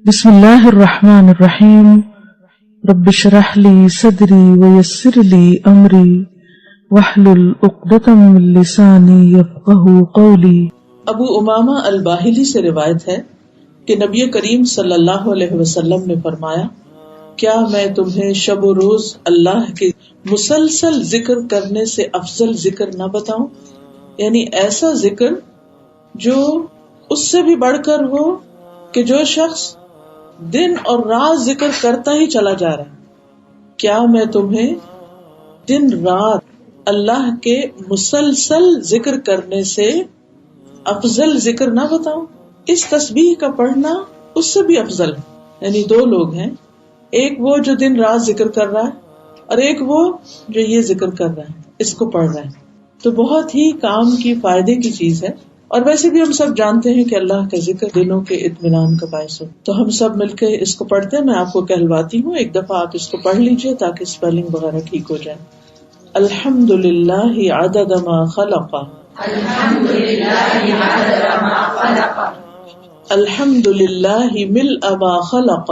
بسم اللہ الرحمن الرحیم رب اشرح لی صدری ویسر لی امری واحلل عقدۃ من لسانی یفقہوا قولی۔ ابو امامہ الباہلی سے روایت ہے کہ نبی کریم صلی اللہ علیہ وسلم نے فرمایا، کیا میں تمہیں شب و روز اللہ کے مسلسل ذکر کرنے سے افضل ذکر نہ بتاؤں؟ یعنی ایسا ذکر جو اس سے بھی بڑھ کر ہو کہ جو شخص دن اور رات ذکر کرتا ہی چلا جا رہا ہے۔ کیا میں تمہیں دن رات اللہ کے مسلسل ذکر کرنے سے افضل ذکر نہ بتاؤں؟ اس تسبیح کا پڑھنا اس سے بھی افضل ہے۔ یعنی دو لوگ ہیں، ایک وہ جو دن رات ذکر کر رہا ہے اور ایک وہ جو یہ ذکر کر رہا ہے، اس کو پڑھ رہا ہے، تو بہت ہی کام کی فائدے کی چیز ہے۔ اور ویسے بھی ہم سب جانتے ہیں کہ اللہ کا ذکر دلوں کے اطمینان کا باعث ہو، تو ہم سب مل کے اس کو پڑھتے ہیں۔ میں آپ کو کہلواتی ہوں، ایک دفعہ آپ اس کو پڑھ لیجئے تاکہ اسپیلنگ وغیرہ ٹھیک ہو جائے۔ الحمد للہ عدد ما خلق، الحمد للہ عدد ما خلق، الحمد للہ ملء ما خلق،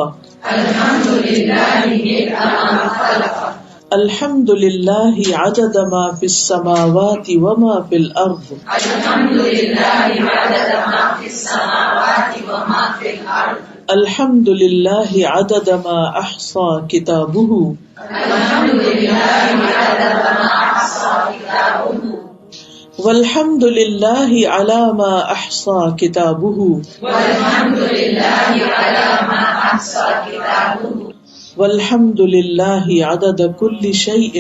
الحمد للہ ملء ما خلق، الحمد للہ عدد ما فی السماوات وما فی الارض، الحمد للہ عدد ما فی السماوات وما فی الارض، الحمد للہ عدد ما احصى کتابہ، الحمد للہ عدد ما احصى کتابہ، والحمد للہ علی ما احصى کتابہ، والحمد للہ علی ما احصى کتابہ، والحمد للہ عدد کل شیء،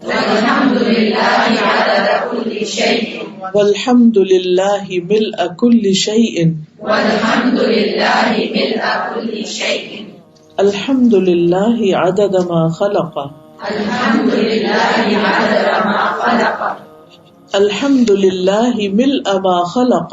والحمد للہ عدد کل شیء، والحمد للہ ملء کل شیء، والحمد للہ ملء کل شیء، الحمد للہ عدد ما خلق، الحمد للہ عدد ما خلق، الحمد للہ ملء ما خلق،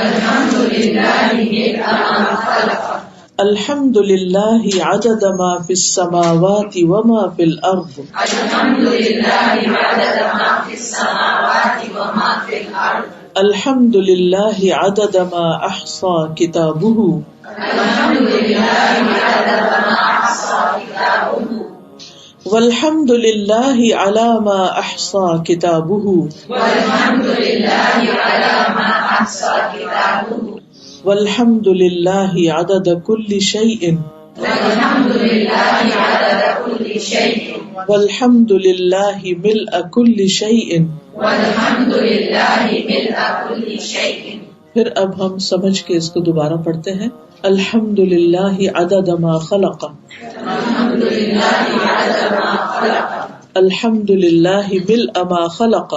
الحمد للہ ملء ما خلق، الحمد للہ عدد ما فی السماوات وما فی الارض، الحمد للہ عدد ما فی السماوات وما فی الارض، الحمد للہ عدد ما احصى کتابہ، الحمد للہ عدد ما احصى کتابہ، والحمد للہ علی ما احصى کتابہ، والحمد للہ علی ما احصى کتابہ، والحمد للہ عدد کل شیء، والحمد للہ عدد کل شیء، والحمد للہ ملء کل شیء۔ والحمد للہ ملء کل شیء۔ پھر اب ہم سمجھ کے اس کو دوبارہ پڑھتے ہیں۔ الحمد للہ عدد ما خلق، الحمد للہ عدد ما خلق، الحمد للہ ملء ما خلق،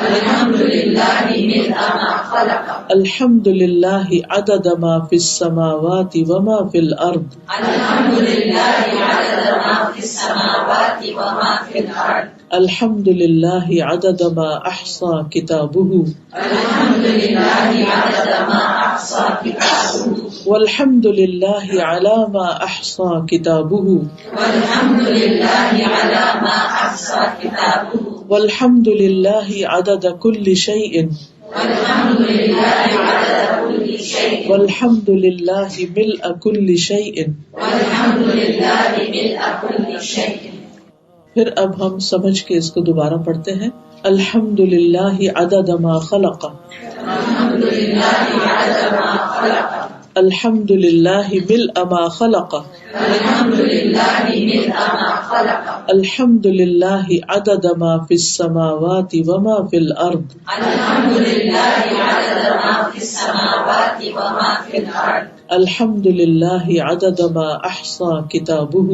الحمد للہ ملء ما خلق، الحمد للہ عدد ما فی السماوات وما فی الارض، الحمد للہ عدد ما فی السماوات وما فی الارض، الحمد للہ عدد ما احصى کتابہ، الحمد للہ عدد ما احصى کتابہ، والحمد للہ علی ما احصى کتابہ، والحمد للہ علی ما احصى کتابہ، والحمد للہ عدد کل شیء، والحمد للہ عدد کل شیء، والحمد للہ ملء کل شیء۔ والحمد للہ ملء کل شیء۔ پھر اب ہم سمجھ کے اس کو دوبارہ پڑھتے ہیں۔ الحمد للہ عدد ما خلق، الحمد للہ عدد ما خلق، الحمد للہ ملء ما خلق، الحمد للہ ملء ما خلق، الحمد للہ عدد ما فی السماوات وما فی الارض، الحمد للہ عدد ما فی السماوات وما فی الارض، الحمد للہ عدد ما احصى کتابہ،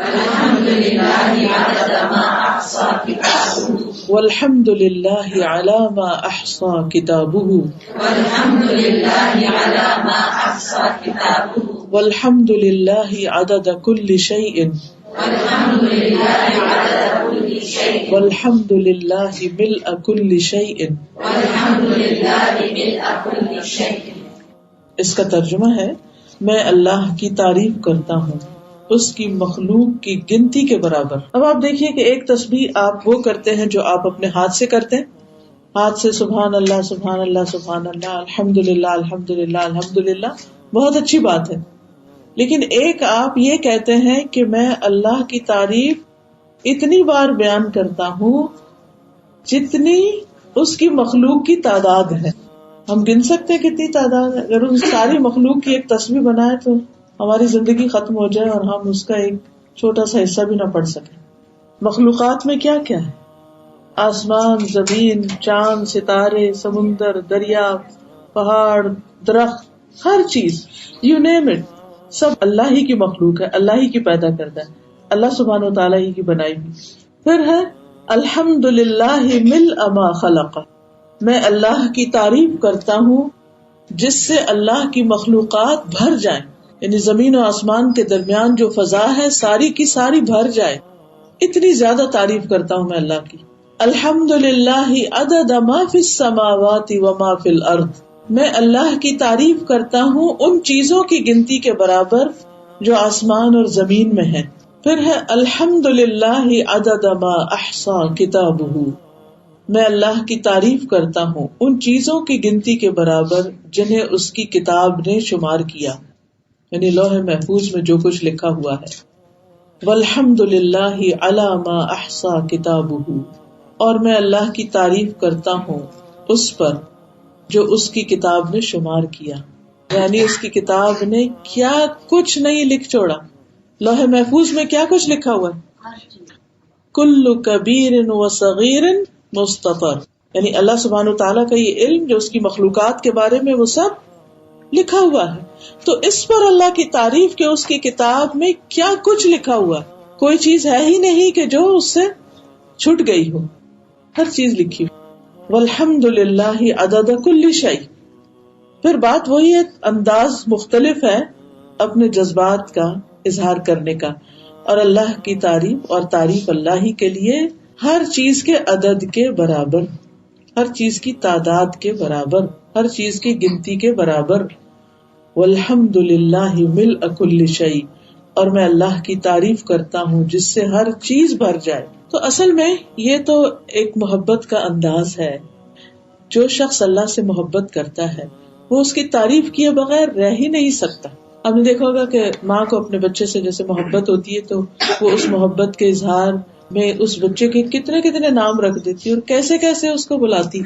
الحمد للہ عدد ما احصى کتابہ، والحمد للہ علی ما احصى کتابہ، والحمد للہ علی ما احصى کتابہ، والحمد للہ عدد کل شیء، والحمد للہ عدد کل شیء، والحمد للہ ملء کل شیء۔ والحمد للہ ملء کل شیء۔ اس کا ترجمہ ہے، میں اللہ کی تعریف کرتا ہوں اس کی مخلوق کی گنتی کے برابر۔ اب آپ دیکھیے کہ ایک تسبیح آپ وہ کرتے ہیں جو آپ اپنے ہاتھ سے کرتے ہیں، ہاتھ سے سبحان اللہ سبحان اللہ سبحان اللہ، الحمد للہ الحمد للہ الحمد للہ، بہت اچھی بات ہے، لیکن ایک آپ یہ کہتے ہیں کہ میں اللہ کی تعریف اتنی بار بیان کرتا ہوں جتنی اس کی مخلوق کی تعداد ہے. ہم گن سکتے ہیں کتنی تعداد ہے؟ اگر اس ساری مخلوق کی ایک تسبیح بنائے تو ہماری زندگی ختم ہو جائے اور ہم اس کا ایک چھوٹا سا حصہ بھی نہ پڑھ سکیں. مخلوقات میں کیا کیا ہے؟ آسمان، زمین، چاند، ستارے، سمندر، دریا، پہاڑ، درخت، ہر چیز، یو نیم اٹ، سب اللہ ہی کی مخلوق ہے، اللہ ہی کی پیدا کرتا ہے، اللہ سبحانہ و تعالیٰ ہی کی بنائی ہوئی. پھر ہے الحمدللہ ملء ما خلق، میں اللہ کی تعریف کرتا ہوں جس سے اللہ کی مخلوقات بھر جائیں، یعنی زمین و آسمان کے درمیان جو فضا ہے ساری کی ساری بھر جائے، اتنی زیادہ تعریف کرتا ہوں میں اللہ کی. الحمدللہ عدد ما فی السماوات وما فی الارض، میں اللہ کی تعریف کرتا ہوں ان چیزوں کی گنتی کے برابر جو آسمان اور زمین میں ہیں. پھر ہے الحمدللہ عدد ما احصا کتابہ، میں اللہ کی تعریف کرتا ہوں ان چیزوں کی گنتی کے برابر جنہیں اس کی کتاب نے شمار کیا، یعنی لوح محفوظ میں جو کچھ لکھا ہوا ہے. والحمدللہ علی ما احصا کتابہ، اور میں اللہ کی تعریف کرتا ہوں اس پر جو اس کی کتاب نے شمار کیا، یعنی اس کی کتاب نے کیا کچھ نہیں لکھ چھوڑا. لوح محفوظ میں کیا کچھ لکھا ہوا ہے؟ کل کبیر و صغیر مستطر، یعنی اللہ سبحانہ تعالیٰ کا یہ علم جو اس کی مخلوقات کے بارے میں وہ سب لکھا ہوا ہے. تو اس پر اللہ کی تعریف کہ اس کی کتاب میں کیا کچھ لکھا ہوا، کوئی چیز ہے ہی نہیں کہ جو اس سے چھٹ گئی ہو، ہر چیز لکھی ہو. والحمدللہ عدد کل شیء. پھر بات وہی ہے، انداز مختلف ہے اپنے جذبات کا اظہار کرنے کا، اور اللہ کی تعریف اور تعریف اللہ ہی کے لیے ہر چیز کے عدد کے برابر، ہر چیز کی تعداد کے برابر، ہر چیز کی گنتی کے برابر. والحمدللہ ملء کل شیء، اور میں اللہ کی تعریف کرتا ہوں جس سے ہر چیز بھر جائے. تو اصل میں یہ تو ایک محبت کا انداز ہے. جو شخص اللہ سے محبت کرتا ہے وہ اس کی تعریف کیے بغیر رہ ہی نہیں سکتا. آپ نے دیکھا ہوگا کہ ماں کو اپنے بچے سے جیسے محبت ہوتی ہے تو وہ اس محبت کے اظہار میں اس بچے کے کتنے کتنے نام رکھ دیتی اور کیسے کیسے اس کو بلاتی،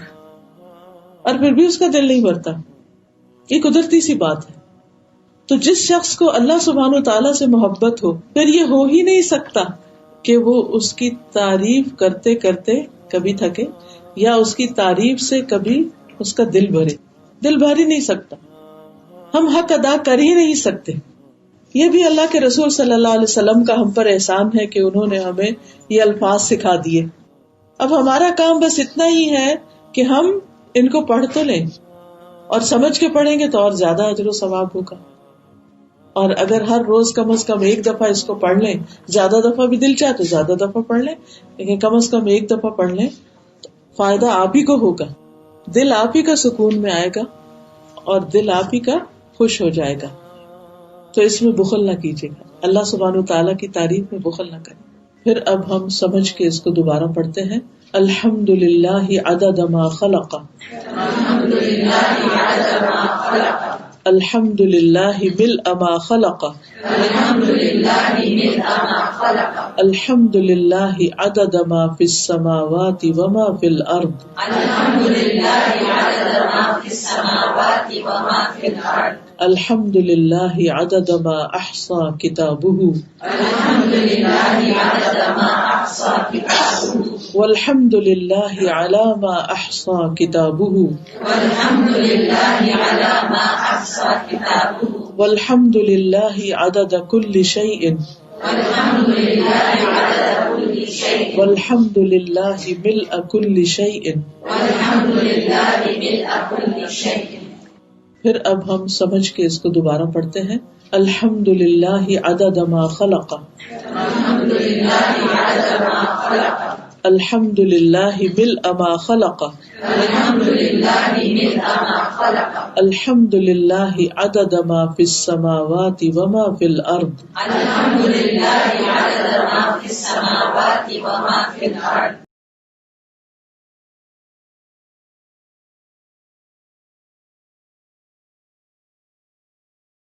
اور پھر بھی اس کا دل نہیں بھرتا. یہ قدرتی سی بات ہے. تو جس شخص کو اللہ سبحانہ و تعالیٰ سے محبت ہو پھر یہ ہو ہی نہیں سکتا کہ وہ اس کی تعریف کرتے کرتے کبھی تھکے یا اس کی تعریف سے کبھی اس کا دل بھرے. دل بھر ہی نہیں سکتا، ہم حق ادا کر ہی نہیں سکتے. یہ بھی اللہ کے رسول صلی اللہ علیہ وسلم کا ہم پر احسان ہے کہ انہوں نے ہمیں یہ الفاظ سکھا دیے. اب ہمارا کام بس اتنا ہی ہے کہ ہم ان کو پڑھ تو لیں، اور سمجھ کے پڑھیں گے تو اور زیادہ اجر و ثواب ہوگا. اور اگر ہر روز کم از کم ایک دفعہ اس کو پڑھ لیں، زیادہ دفعہ بھی دل چاہے تو زیادہ دفعہ پڑھ لیں، لیکن کم از کم ایک دفعہ پڑھ لیں تو فائدہ آپ ہی کو ہوگا، دل آپ ہی کا سکون میں آئے گا اور دل آپ ہی کا خوش ہو جائے گا. تو اس میں بخل نہ کیجیے گا، اللہ سبحانہ و تعالیٰ کی تعریف میں بخل نہ کریں. پھر اب ہم سمجھ کے اس کو دوبارہ پڑھتے ہیں. الحمدللہ عدد ما خلق، الحمدللہ ملء ما خلق، الحمدللہ عدد ما فی السماوات وما فی الارض، الحمدللہ عدد ما احصا کتابہ، والحمدللہ علی ما احصا کتابہ، والحمدللہ عدد کل شیء، والحمدللہ ملء کل شیء. پھر اب ہم سمجھ کے اس کو دوبارہ پڑھتے ہیں. الحمدللہ عدد ما خلق، الحمدللہ ملء ما خلق، الحمدللہ عدد ما فی السماوات وما فی الارض،